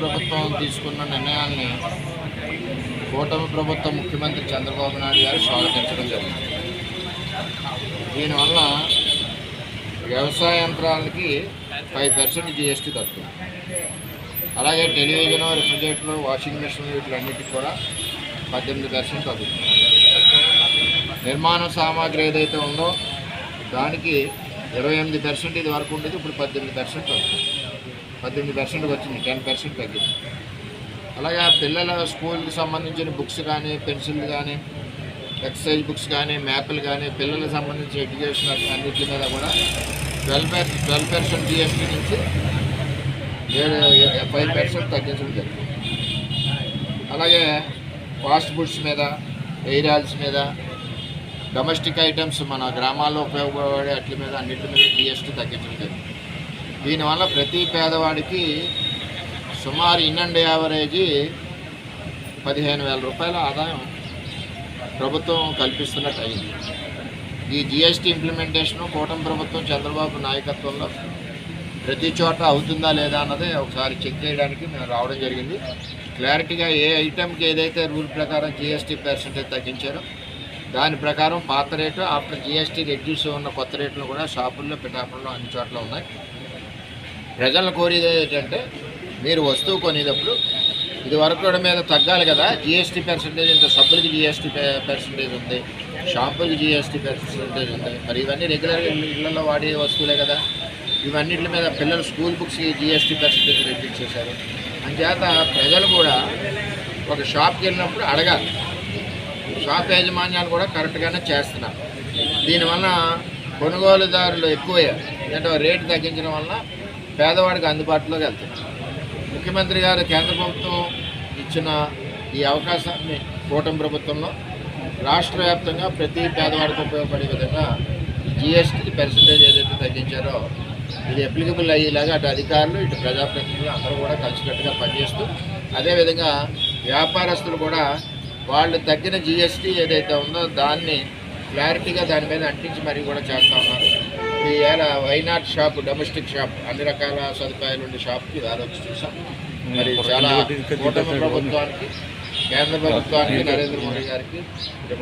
ప్రభుత్వం తీసుకున్న నిర్ణయాల్ని కూటమి ప్రభుత్వం ముఖ్యమంత్రి చంద్రబాబు నాయుడు గారు స్వాగతించడం జరిగింది. దీనివల్ల వ్యవసాయ యంత్రాలకి 5% GST తగ్గుతుంది. అలాగే టెలివిజన్, రిఫ్రిజిరేటర్లు, వాషింగ్ మిషన్లు వీటిలన్నిటికి కూడా 18% తగ్గుతుంది. నిర్మాణ సామాగ్రి ఏదైతే ఉందో దానికి 28% ఇది వరకు ఉండేది, ఇప్పుడు 18% తగ్గుతుంది. 18% వచ్చింది, 10% తగ్గింది. అలాగే పిల్లల స్కూల్కి సంబంధించిన బుక్స్ కానీ, పెన్సిల్ కానీ, ఎక్సర్సైజ్ బుక్స్ కానీ, మ్యాప్లు కానీ, పిల్లలకు సంబంధించిన ఎడ్యుకేషన్ అన్నింటి మీద కూడా 12% GST నుంచి 5% తగ్గించడం జరిగింది. అలాగే ఫాస్ట్ ఫుడ్స్ మీద, ఎయిర్ ఆయిల్స్ మీద, డొమెస్టిక్ ఐటమ్స్ మన గ్రామాల్లో ఉపయోగపడే వాటి మీద అన్నింటి మీద GST తగ్గించడం జరిగింది. దీనివల్ల ప్రతి పేదవాడికి సుమారు ఇన్ అండ్ యావరేజీ 15,000 రూపాయల ఆదాయం ప్రభుత్వం కల్పిస్తున్నట్టు అయింది. ఈ GST ఇంప్లిమెంటేషను కూటమి ప్రభుత్వం చంద్రబాబు నాయకత్వంలో ప్రతి చోట అవుతుందా లేదా అన్నది ఒకసారి చెక్ చేయడానికి మేము రావడం జరిగింది. క్లారిటీగా ఏ ఐటెంకి ఏదైతే రూల్ ప్రకారం GST % తగ్గించారో దాని ప్రకారం పాత రేటు, ఆఫ్టర్ GST రెడ్యూస్ ఉన్న కొత్త రేట్లు కూడా షాపుల్లో, పిఠాపుల్లో అన్ని చోట్ల ఉన్నాయి. ప్రజలను కోరేది ఏంటంటే, మీరు వస్తువు కొనేటప్పుడు ఇది వరకు మీద తగ్గాలి కదా, GST % ఇంత, సబ్బులకి GST % ఉంది, షాంపూలకి GST % ఉంది. మరి ఇవన్నీ రెగ్యులర్గా ఇళ్లలో వాడే వస్తువులే కదా, ఇవన్నిటి మీద పిల్లల స్కూల్ బుక్స్కి GST % రెడ్యూస్ చేశారు. అంచేత ప్రజలు కూడా ఒక షాప్కి వెళ్ళినప్పుడు అడగాలి. షాప్ యాజమాన్యాలు కూడా కరెక్ట్గానే చేస్తున్నారు. దీనివల్ల కొనుగోలుదారులు ఎక్కువయ్యారు. ఎందుకంటే రేటు తగ్గించడం వల్ల పేదవాడికి అందుబాటులోకి వెళ్తున్నారు. ముఖ్యమంత్రి గారు కేంద్ర ప్రభుత్వం ఇచ్చిన ఈ అవకాశాన్ని కూటమి ప్రభుత్వంలో రాష్ట్ర వ్యాప్తంగా ప్రతి పేదవాడికి ఉపయోగపడే విధంగా GST % ఏదైతే తగ్గించారో ఇది అప్లికబుల్ అయ్యేలాగా అటు అధికారులు, ఇటు ప్రజాప్రతినిధులు అందరూ కూడా కలిసికట్టుగా పనిచేస్తూ, అదేవిధంగా వ్యాపారస్తులు కూడా వాళ్ళు తగ్గిన GST ఏదైతే ఉందో దాన్ని క్లారిటీగా దాని మీద అంటించి మరీ కూడా చేస్తూ ఉన్నారు. ఈ ఏళ్ళ వైనాట్ షాప్, డొమెస్టిక్ షాప్, అన్ని రకాల సదుపాయాలు ఉండే షాప్కి వచ్చి చూసాం. మరి చాలా కూటమి ప్రభుత్వానికి, కేంద్ర ప్రభుత్వానికి, నరేంద్ర మోడీ గారికి,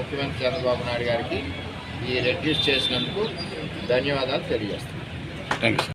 ముఖ్యమంత్రి చంద్రబాబు నాయుడు గారికి ఈ రెడ్యూస్ చేసినందుకు ధన్యవాదాలు తెలియజేస్తాను. Thank you.